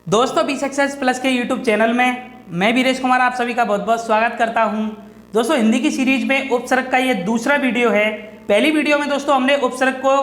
दोस्तों B success plus के YouTube channel में मैं वीरेश कुमार आप सभी का बहुत बहुत स्वागत करता हूं। दोस्तों हिंदी की सीरीज में उपसर्ग का ये दूसरा वीडियो है। पहली वीडियो में दोस्तों हमने उपसर्ग को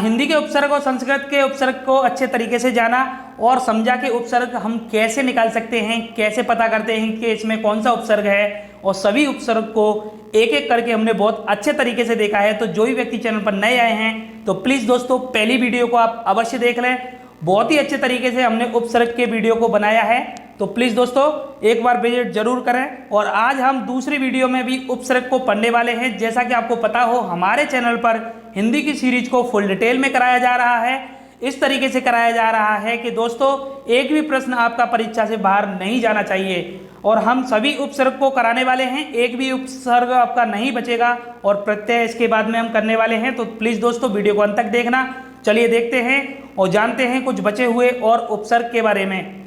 हिंदी के उपसर्ग और संस्कृत के उपसर्ग को अच्छे तरीके से जाना और समझा कि उपसर्ग हम कैसे निकाल सकते हैं, कैसे पता करते हैं कि इसमें कौन सा उपसर्ग है, और सभी उपसर्ग को एक एक करके हमने बहुत अच्छे तरीके से देखा है। तो जो भी व्यक्ति चैनल पर नए आए हैं तो प्लीज़ दोस्तों पहली वीडियो को आप अवश्य देख लें। बहुत ही अच्छे तरीके से हमने उपसर्ग के वीडियो को बनाया है, तो प्लीज़ दोस्तों एक बार विजिट जरूर करें। और आज हम दूसरी वीडियो में भी उपसर्ग को पढ़ने वाले हैं। जैसा कि आपको पता हो हमारे चैनल पर हिंदी की सीरीज को फुल डिटेल में कराया जा रहा है। इस तरीके से कराया जा रहा है कि दोस्तों एक भी प्रश्न आपका परीक्षा से बाहर नहीं जाना चाहिए, और हम सभी उपसर्ग को कराने वाले हैं। एक भी उपसर्ग आपका नहीं बचेगा और प्रत्यय इसके बाद में हम करने वाले हैं। तो प्लीज़ दोस्तों वीडियो को अंत तक देखना। चलिए देखते हैं और जानते हैं कुछ बचे हुए और उपसर्ग के बारे में।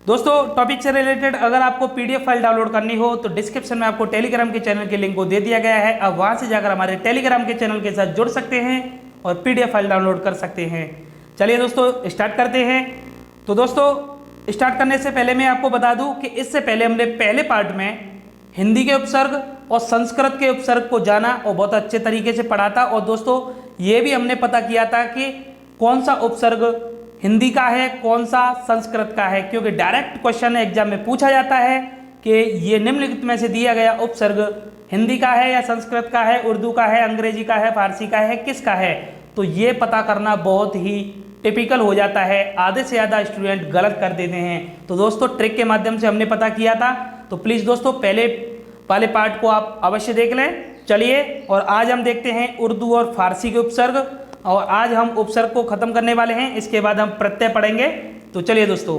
दोस्तों टॉपिक से रिलेटेड अगर आपको पीडीएफ फाइल डाउनलोड करनी हो तो डिस्क्रिप्शन में आपको टेलीग्राम के चैनल के लिंक को दे दिया गया है। अब वहां से जाकर हमारे टेलीग्राम के चैनल के साथ जुड़ सकते हैं और पीडीएफ फाइल डाउनलोड कर सकते हैं। चलिए दोस्तों स्टार्ट करते हैं। तो दोस्तों स्टार्ट करने से पहले मैं आपको बता दूं कि इससे पहले हमने पहले पार्ट में हिंदी के उपसर्ग और संस्कृत के उपसर्ग को जाना और बहुत अच्छे तरीके से पढ़ा था। और दोस्तों ये भी हमने पता किया था कि कौन सा उपसर्ग हिंदी का है, कौन सा संस्कृत का है, क्योंकि डायरेक्ट क्वेश्चन एग्जाम में पूछा जाता है कि ये निम्नलिखित में से दिया गया उपसर्ग हिंदी का है या संस्कृत का है, उर्दू का है, अंग्रेजी का है, फारसी का है, किसका है। तो ये पता करना बहुत ही टिपिकल हो जाता है, आधे से ज़्यादा स्टूडेंट गलत कर देते हैं। तो दोस्तों ट्रिक के माध्यम से हमने पता किया था। तो प्लीज़ दोस्तों पहले वाले पार्ट को आप अवश्य देख लें। चलिए और आज हम देखते हैं उर्दू और फारसी के उपसर्ग, और आज हम उपसर्ग को ख़त्म करने वाले हैं। इसके बाद हम प्रत्यय पढ़ेंगे। तो चलिए दोस्तों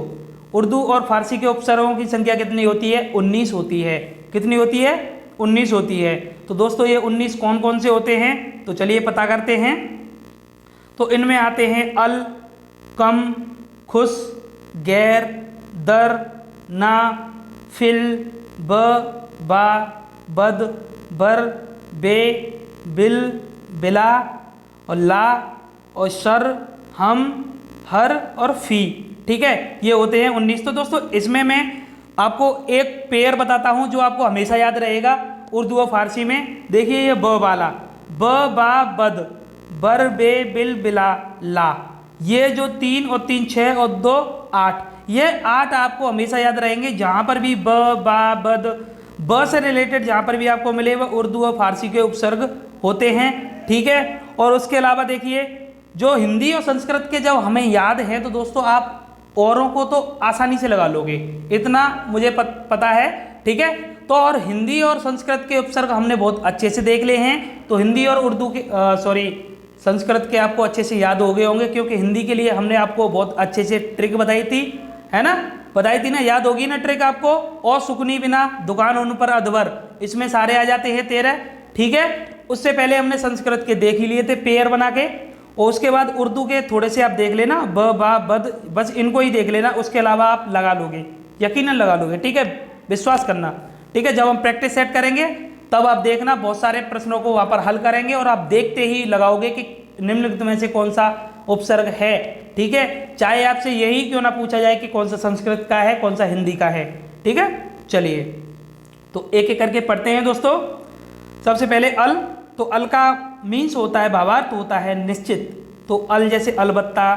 उर्दू और फारसी के उपसर्गों की संख्या कितनी होती है? 19 होती है। कितनी होती है? 19 होती है। तो दोस्तों ये 19 कौन कौन से होते हैं तो चलिए पता करते हैं। तो इनमें आते हैं अल, कम, खुश, गैर, दर, ना, फिल, ब, बा, बद, बर, बे, बिल, बिला और ला और शर, हम, हर और फी। ठीक है, ये होते हैं 19। तो दोस्तों इसमें मैं आपको एक पेयर बताता हूं जो आपको हमेशा याद रहेगा उर्दू और फारसी में। देखिए ये ब वाला, ब, बा, बद, बर, बे, बिल, बिला, ला, ये जो 3 और 3 6 और 2 8, ये 8 आपको हमेशा याद रहेंगे। जहाँ पर भी ब, बा, बद, ब से रिलेटेड जहाँ पर भी आपको मिले वह उर्दू और फारसी के उपसर्ग होते हैं। ठीक है, और उसके अलावा देखिए जो हिंदी और संस्कृत के जब हमें याद है तो दोस्तों आप औरों को तो आसानी से लगा लोगे, इतना मुझे पता है। ठीक है, तो और हिंदी और संस्कृत के उपसर्ग हमने बहुत अच्छे से देख लिए हैं। तो हिंदी और उर्दू के संस्कृत के आपको अच्छे से याद हो गए होंगे, क्योंकि हिंदी के लिए हमने आपको बहुत अच्छे से ट्रिक बताई थी, है ना, बताई थी ना, याद होगी ना ट्रिक आपको। और सुकनी बिना दुकान उन पर अधवर, इसमें सारे आ जाते हैं 13। ठीक है, उससे पहले हमने संस्कृत के देख ही लिए थे पेयर बना के, और उसके बाद उर्दू के थोड़े से आप देख लेना, ब, बा, बद, बस इनको ही देख लेना। उसके अलावा आप लगा लोगे, यकीनन लगा लोगे। ठीक है, विश्वास करना। ठीक है, जब हम प्रैक्टिस सेट करेंगे तब आप देखना बहुत सारे प्रश्नों को वहाँ पर हल करेंगे और आप देखते ही लगाओगे कि निम्नलिखित में से कौन सा उपसर्ग है। ठीक है, चाहे आपसे यही क्यों ना पूछा जाए कि कौन सा संस्कृत का है, कौन सा हिंदी का है। ठीक है, चलिए तो एक एक करके पढ़ते हैं दोस्तों। सबसे पहले अल, तो अल का मीन्स होता है, भावार्थ होता है निश्चित। तो अल जैसे अलबत्ता,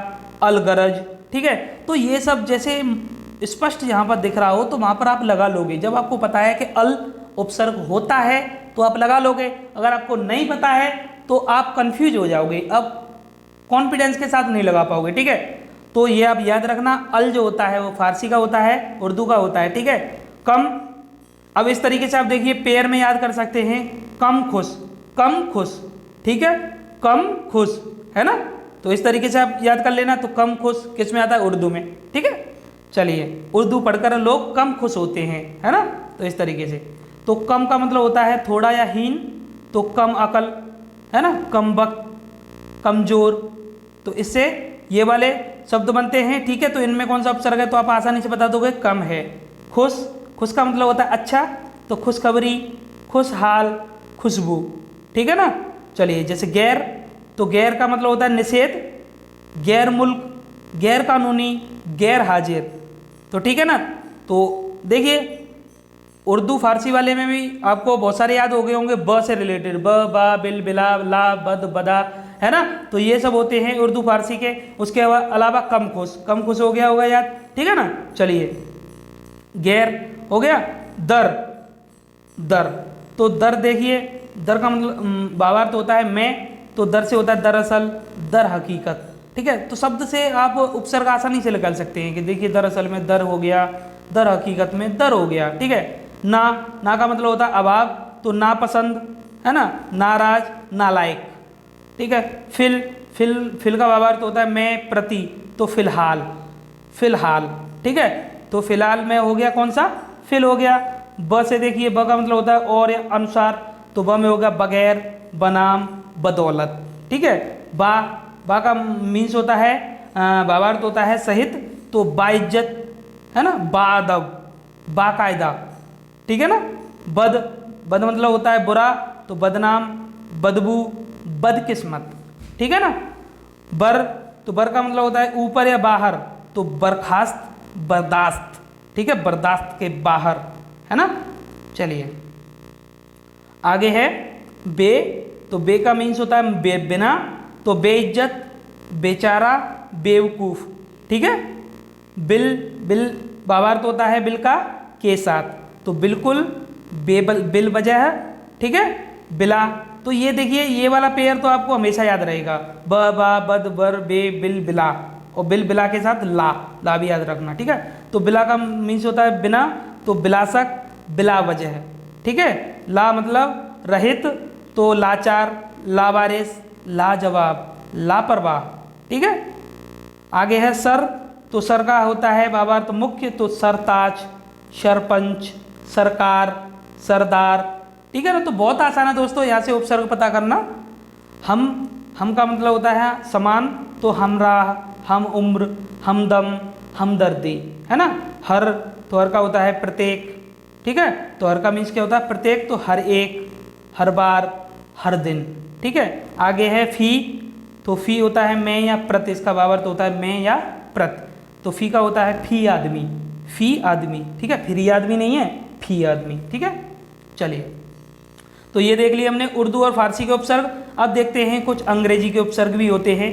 अलगरज। ठीक है, तो ये सब जैसे स्पष्ट यहाँ पर दिख रहा हो तो वहाँ पर आप लगा लोगे। जब आपको पता है कि अल उपसर्ग होता है तो आप लगा लोगे। अगर आपको नहीं पता है तो आप कंफ्यूज हो जाओगे, अब कॉन्फिडेंस के साथ नहीं लगा पाओगे। ठीक है, तो ये आप याद रखना, अल जो होता है वो फारसी का होता है, उर्दू का होता है। ठीक है, कम, अब इस तरीके से आप देखिए पेयर में याद कर सकते हैं, कम खुश, कम खुश। ठीक है, कम खुश, है ना, तो इस तरीके से आप याद कर लेना। तो कम खुश किस में आता है? उर्दू में। ठीक है, चलिए उर्दू पढ़कर लोग कम खुश होते हैं, है ना, तो इस तरीके से। तो कम का मतलब होता है थोड़ा या हीन, तो कम अकल, है ना, कम वक्त, कमजोर। तो इससे ये वाले शब्द बनते हैं। ठीक है, तो इनमें कौन सा उपसर्ग है तो आप आसानी से बता दोगे, कम है। खुश, खुश का मतलब होता है अच्छा, तो खुशखबरी, खुशहाल, खुशबू। ठीक है ना, चलिए जैसे गैर, तो गैर का मतलब होता है निषेध, गैर मुल्क, गैर कानूनी, गैर हाजिर। तो ठीक है ना। तो देखिए उर्दू फारसी वाले में भी आपको बहुत सारे याद हो गए होंगे, ब से रिलेटेड, ब, बा, बिल, बिला, ला, बद, बदा, है ना। तो ये सब होते हैं उर्दू फारसी के। उसके अलावा कम खुश, कम खुश हो गया होगा याद, ठीक है ना। चलिए गैर हो गया। दर, दर, तो दर देखिए, दर का मतलब भावार्थ होता है मैं, तो दर से होता है दरअसल, दर हकीकत, ठीक है। तो शब्द से आप उपसर्ग आसानी से निकाल सकते हैं कि देखिए दरअसल में दर हो गया, दर हकीकत में दर हो गया, ठीक है। ना, ना का मतलब होता है अभाव, तो नापसंद, है ना, नाराज, नालायक, ठीक है। फिल, फिल का भावार्थ होता है मैं, प्रति, तो फिलहाल, फिलहाल, ठीक है। तो फिलहाल में हो गया कौन सा, फिल हो गया। ब से देखिए, ब का मतलब होता है और या अनुसार, तो ब में हो गया बगैर, बनाम, बदौलत, ठीक है। बा, बा का मीन्स होता है भावार्थ होता है सहित, तो बाइज्जत, है ना, बाअदब, बाकायदा, ठीक है ना। बद, बद मतलब होता है बुरा, तो बदनाम, बदबू, बदकिस्मत, ठीक है ना। बर, तो बर का मतलब होता है ऊपर या बाहर, तो बर्खास्त, बर्दाश्त, ठीक है, बर्दाश्त के बाहर, है ना। चलिए आगे है बे, तो बे का मीन्स होता है बिना, तो बेइज्जत, बेचारा, बेवकूफ, ठीक है। बिल, बिल भावार्थ होता है बिल का के साथ, तो बिल्कुल, बेबल, बिल वजह है, ठीक है। बिला, तो ये देखिए ये वाला पेयर तो आपको हमेशा याद रहेगा, ब, बा, बद, बर, बे, बिल, बिला, और बिल, बिला के साथ ला, ला भी याद रखना, ठीक है। तो बिला का मीन्स होता है बिना, तो बिलासक, बिला वजह, ठीक है। ला मतलब रहित, तो लाचार, लावारिस, लाजवाब, लापरवाह, ठीक है। आगे है सर, तो सर का होता है भावार्थ मुख्य, तो सरताज, सरपंच, सरकार, सरदार, ठीक है ना। तो बहुत आसान है दोस्तों यहाँ से उपसर्ग पता करना। हम का मतलब होता है समान, तो हमराह, हम उम्र, हमदम, हमदर्दी, है ना। हर, तो हर का होता है प्रत्येक, ठीक है। तो हर का मीन्स क्या होता है प्रत्येक, तो हर एक, हर बार, हर दिन, ठीक है। आगे है फी, तो फी होता है मैं या प्रत, इसका भावार्थ होता है मैं या प्रत, तो फी का होता है फी आदमी, फी आदमी, ठीक है, फ्री आदमी नहीं है, फी आदमी, ठीक है। चलिए तो ये देख लिए हमने उर्दू और फारसी के उपसर्ग। अब देखते हैं कुछ अंग्रेजी के उपसर्ग भी होते हैं।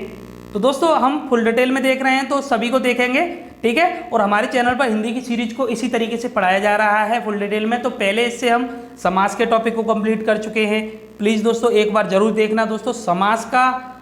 तो दोस्तों हम फुल डिटेल में देख रहे हैं, तो सभी को देखेंगे, ठीक है। और हमारे चैनल पर हिंदी की सीरीज को इसी तरीके से पढ़ाया जा रहा है फुल डिटेल में। तो पहले इससे हम समास के टॉपिक को कंप्लीट कर चुके हैं। प्लीज़ दोस्तों एक बार जरूर देखना। दोस्तों समास का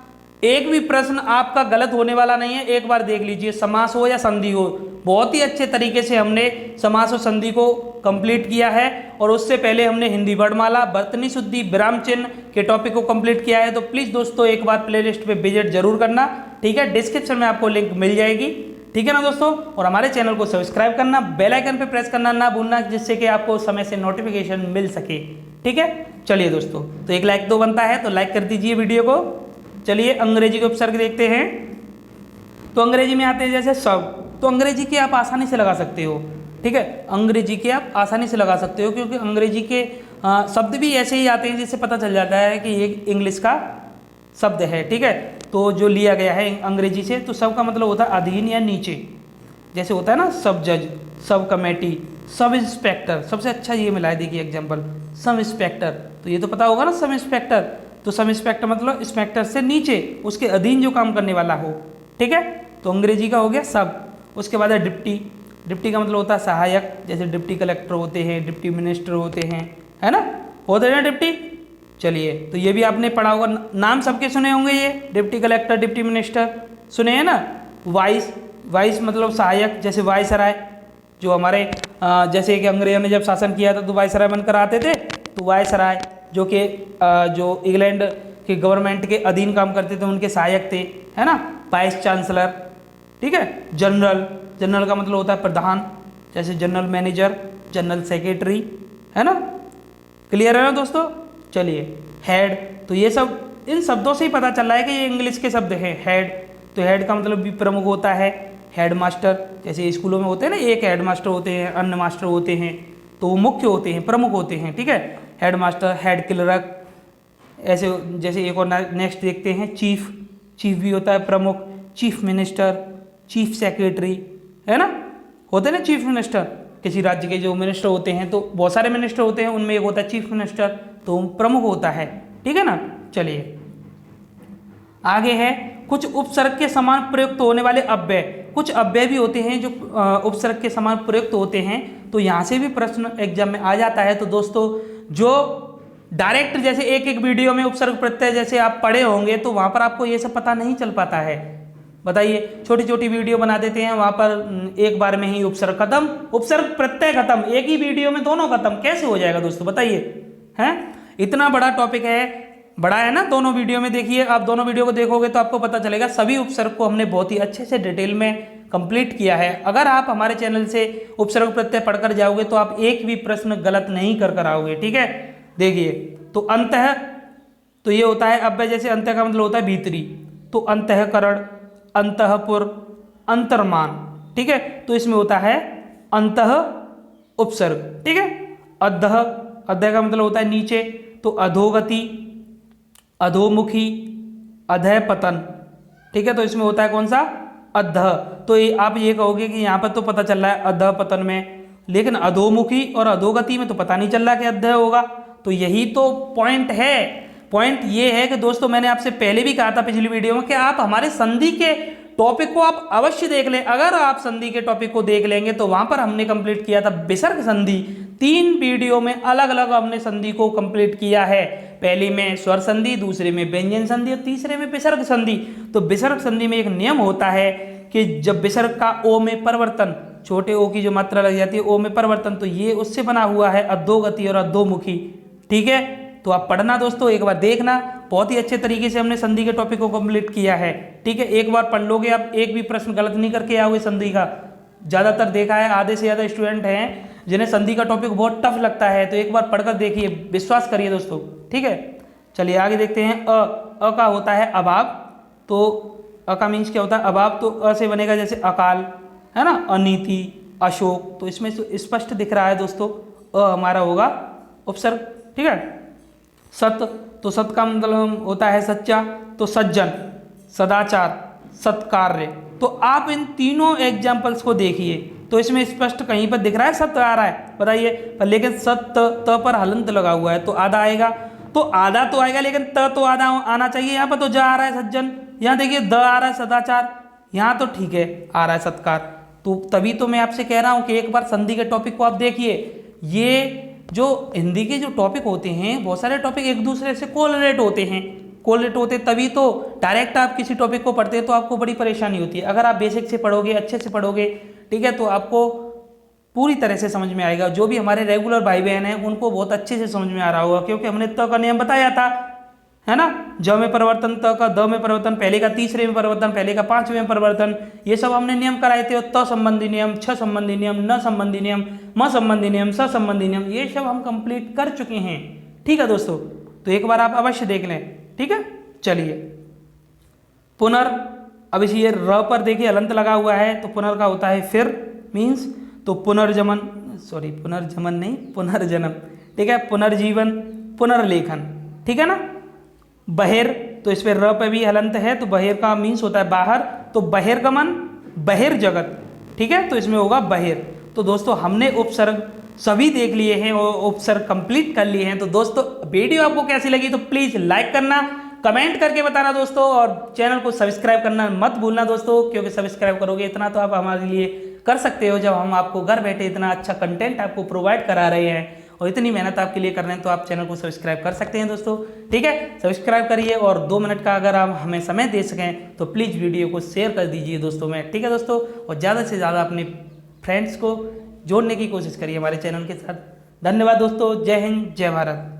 एक भी प्रश्न आपका गलत होने वाला नहीं है, एक बार देख लीजिए, समास हो या संधि हो, बहुत ही अच्छे तरीके से हमने समास और संधि को कंप्लीट किया है। और उससे पहले हमने हिंदी वर्णमाला, बर्तनी शुद्धि, विराम चिन्ह के टॉपिक को कंप्लीट किया है। तो प्लीज़ दोस्तों एक बार प्लेलिस्ट पे विजिट जरूर करना, ठीक है। डिस्क्रिप्शन में आपको लिंक मिल जाएगी, ठीक है ना दोस्तों। और हमारे चैनल को सब्सक्राइब करना, बेल आइकन पे प्रेस करना ना भूलना, जिससे कि आपको समय से नोटिफिकेशन मिल सके, ठीक है। चलिए दोस्तों, तो एक लाइक तो बनता है, तो लाइक कर दीजिए वीडियो को। चलिए अंग्रेजी के उपसर्ग देखते हैं। तो अंग्रेजी में आते हैं जैसे शब्द, तो अंग्रेजी के आप आसानी से लगा सकते हो, ठीक है। अंग्रेजी के आप आसानी से लगा सकते हो, क्योंकि अंग्रेजी के शब्द भी ऐसे ही आते हैं जिससे पता चल जाता है कि ये इंग्लिश का शब्द है, ठीक है। तो जो लिया गया है अंग्रेजी से, तो सब का मतलब होता है अधीन या नीचे, जैसे होता है ना सब जज, सब कमेटी, सब इंस्पेक्टर, सबसे अच्छा ये मिला है, देखिए एग्जाम्पल सब इंस्पेक्टर, तो ये तो पता होगा ना सब इंस्पेक्टर। तो सब इंस्पेक्टर मतलब इंस्पेक्टर से नीचे, उसके अधीन जो काम करने वाला हो, ठीक है। तो अंग्रेजी का हो गया सब। उसके बाद है डिप्टी, डिप्टी का मतलब होता है सहायक, जैसे डिप्टी कलेक्टर होते हैं, डिप्टी मिनिस्टर होते हैं, है ना, होते हैं ना डिप्टी। चलिए तो ये भी आपने पढ़ा होगा, नाम सबके सुने होंगे, ये डिप्टी कलेक्टर, डिप्टी मिनिस्टर सुने हैं ना। वाइस, वाइस मतलब सहायक, जैसे वायसराय, जो हमारे जैसे कि अंग्रेजों ने जब शासन किया था तो वायसराय बनकर आते थे, तो वायसराय जो कि जो इंग्लैंड के गवर्नमेंट के अधीन काम करते थे, उनके सहायक थे, है ना। वाइस चांसलर, ठीक है। जनरल, जनरल का मतलब होता है प्रधान, जैसे जनरल मैनेजर, जनरल सेक्रेटरी, है ना। क्लियर है ना दोस्तों। चलिए हेड, तो ये सब इन शब्दों से ही पता चल रहा है कि ये इंग्लिश के शब्द हैं। हेड, तो हेड का मतलब भी प्रमुख होता है। हेड मास्टर, जैसे स्कूलों में होते हैं ना, एक हेड मास्टर होते हैं, अन्य मास्टर होते हैं, तो वो मुख्य होते हैं, प्रमुख होते हैं, ठीक है। हेड मास्टर, हेड क्लर्क, ऐसे जैसे एक और नेक्स्ट देखते हैं चीफ, चीफ भी होता है प्रमुख, चीफ मिनिस्टर, चीफ सेक्रेटरी, है ना, होते हैं ना चीफ मिनिस्टर, किसी राज्य के जो मिनिस्टर होते हैं, तो बहुत सारे मिनिस्टर होते हैं, उनमें एक होता है चीफ मिनिस्टर, तो प्रमुख होता है, ठीक है ना। चलिए आगे है कुछ उपसर्ग के समान प्रयुक्त होने वाले अव्यय। कुछ अव्यय भी होते हैं जो उपसर्ग के समान प्रयुक्त होते हैं, तो यहाँ से भी प्रश्न एग्जाम में आ जाता है। तो दोस्तों जो डायरेक्ट जैसे एक एक वीडियो में उपसर्ग प्रत्यय जैसे आप पढ़े होंगे, तो वहाँ पर आपको ये सब पता नहीं चल पाता है। बताइए, छोटी छोटी वीडियो बना देते हैं, वहाँ पर एक बार में ही उपसर्ग खत्म, उपसर्ग प्रत्यय खत्म, एक ही वीडियो में दोनों खत्म, कैसे हो जाएगा दोस्तों बताइए, हैं? इतना बड़ा टॉपिक है, बड़ा है ना। दोनों वीडियो में देखिए, आप दोनों वीडियो को देखोगे तो आपको पता चलेगा सभी उपसर्ग को हमने बहुत ही अच्छे से डिटेल में कंप्लीट किया है। अगर आप हमारे चैनल से उपसर्ग प्रत्यय पढ़कर जाओगे तो आप एक भी प्रश्न गलत नहीं कर आओगे, ठीक है। देखिए, तो अंतः, तो ये होता है अव्यय, जैसे अंतः का मतलब होता है भीतरी, तो अंतःकरण, अंतःपुर, अंतर्मान, ठीक है, तो इसमें होता है अंतः उपसर्ग, ठीक है। अधः, अधः का मतलब होता है नीचे, तो अधोगति, अधोमुखी, अधः पतन, ठीक है, तो इसमें होता है कौन सा, अधः। तो आप ये कहोगे कि यहाँ पर तो पता चल रहा है अधः पतन में, लेकिन अधोमुखी और अधोगति में तो पता नहीं चल रहा कि अधः होगा। तो यही तो पॉइंट है। पॉइंट ये है कि दोस्तों मैंने आपसे पहले भी कहा था पिछली वीडियो में कि आप हमारे संधि के टॉपिक को आप अवश्य देख लें। अगर आप संधि के टॉपिक को देख लेंगे तो वहां पर हमने कंप्लीट किया था विसर्ग संधि, 3 वीडियो में अलग अलग हमने संधि को कंप्लीट किया है। पहली में स्वर संधि, दूसरे में व्यंजन संधि और तीसरे में विसर्ग संधि। तो विसर्ग संधि में एक नियम होता है कि जब विसर्ग का ओ में परिवर्तन, छोटे ओ की जो मात्रा लग जाती है ओ में परिवर्तन, तो ये उससे बना हुआ है अधोगति और अधोमुखी, ठीक है। तो आप पढ़ना दोस्तों, एक बार देखना, बहुत ही अच्छे तरीके से हमने संधि के टॉपिक को कंप्लीट किया है, ठीक है। एक बार पढ़ लोगे आप, एक भी प्रश्न गलत नहीं करके आओगे संधि का। ज़्यादातर देखा है आधे से ज़्यादा स्टूडेंट हैं जिन्हें संधि का टॉपिक बहुत टफ लगता है, तो एक बार पढ़कर देखिए, विश्वास करिए दोस्तों, ठीक है। चलिए आगे देखते हैं। अ का होता है अभाव, तो अ का मीन्स क्या होता है, अभाव, तो अ से बनेगा जैसे अकाल, है ना, अनीति, अशोक, तो इसमें स्पष्ट दिख रहा है दोस्तों, अ हमारा होगा उपसर्ग, ठीक है। सत, तो सत का मतलब होता है सच्चा, तो सज्जन, सदाचार, सत्कार्य। तो आप इन तीनों एग्जाम्पल्स को देखिए, तो इसमें स्पष्ट कहीं पर दिख रहा है सत्य आ रहा है, बताइए, पर लेकिन सत्य त पर हलंत लगा हुआ है, तो आधा आएगा, तो आधा तो आएगा, लेकिन त तो आधा आना चाहिए। यहाँ पर तो जा आ रहा है सज्जन, यहाँ देखिए द आ रहा है सदाचार, यहाँ तो ठीक है आ रहा है सत्कार। तो तभी तो मैं आपसे कह रहा हूँ कि एक बार संधि के टॉपिक को आप देखिए। ये जो हिंदी के जो टॉपिक होते हैं, बहुत सारे टॉपिक एक दूसरे से कोरिलेट होते हैं, कोरिलेट होते तभी तो डायरेक्ट आप किसी टॉपिक को पढ़ते हैं तो आपको बड़ी परेशानी होती है। अगर आप बेसिक से पढ़ोगे, अच्छे से पढ़ोगे, ठीक है, तो आपको पूरी तरह से समझ में आएगा। जो भी हमारे रेगुलर भाई बहन हैं उनको बहुत अच्छे से समझ में आ रहा होगा, क्योंकि हमने त का नियम बताया था, है ना, ज में परिवर्तन, त का द में परिवर्तन, पहले का तीसरे में परिवर्तन, पहले का पांचवें में परिवर्तन, ये सब हमने नियम कराए थे। और त संबंधी नियम, छ संबंधी नियम, न संबंधी नियम, म संबंधी नियम, स संबंधी नियम, ये सब हम कंप्लीट कर चुके हैं, ठीक है दोस्तों। तो एक बार आप अवश्य देख लें, ठीक है। चलिए पुनर, अब इसी ये र पर देखिए हलंत लगा हुआ है, तो पुनर का होता है फिर, मीन्स, तो पुनर्जमन, सॉरी पुनर्जमन नहीं, पुनर्जन्म, ठीक है, पुनर्जीवन, पुनर्लेखन, ठीक है ना। बहिर, तो इस पर र पे भी हलंत है, तो बहिर का मीन्स होता है बाहर, तो बहिर्गमन, बहिर्जगत, ठीक है, तो इसमें होगा बहिर। तो दोस्तों हमने उपसर्ग सभी देख लिए हैं और उपसर्ग कंप्लीट कर लिए हैं। तो दोस्तों वीडियो आपको कैसी लगी तो प्लीज़ लाइक करना, कमेंट करके बताना दोस्तों, और चैनल को सब्सक्राइब करना मत भूलना दोस्तों, क्योंकि सब्सक्राइब करोगे इतना तो आप हमारे लिए कर सकते हो, जब हम आपको घर बैठे इतना अच्छा कंटेंट आपको प्रोवाइड करा रहे हैं और इतनी मेहनत आपके लिए कर रहे हैं, तो आप चैनल को सब्सक्राइब कर सकते हैं दोस्तों, ठीक है। सब्सक्राइब करिए और 2 मिनट का अगर आप हमें समय दे सकें तो प्लीज़ वीडियो को शेयर कर दीजिए दोस्तों में, ठीक है दोस्तों। और ज़्यादा से ज़्यादा अपने फ्रेंड्स को जोड़ने की कोशिश करिए हमारे चैनल के साथ। धन्यवाद दोस्तों, जय हिंद, जय भारत।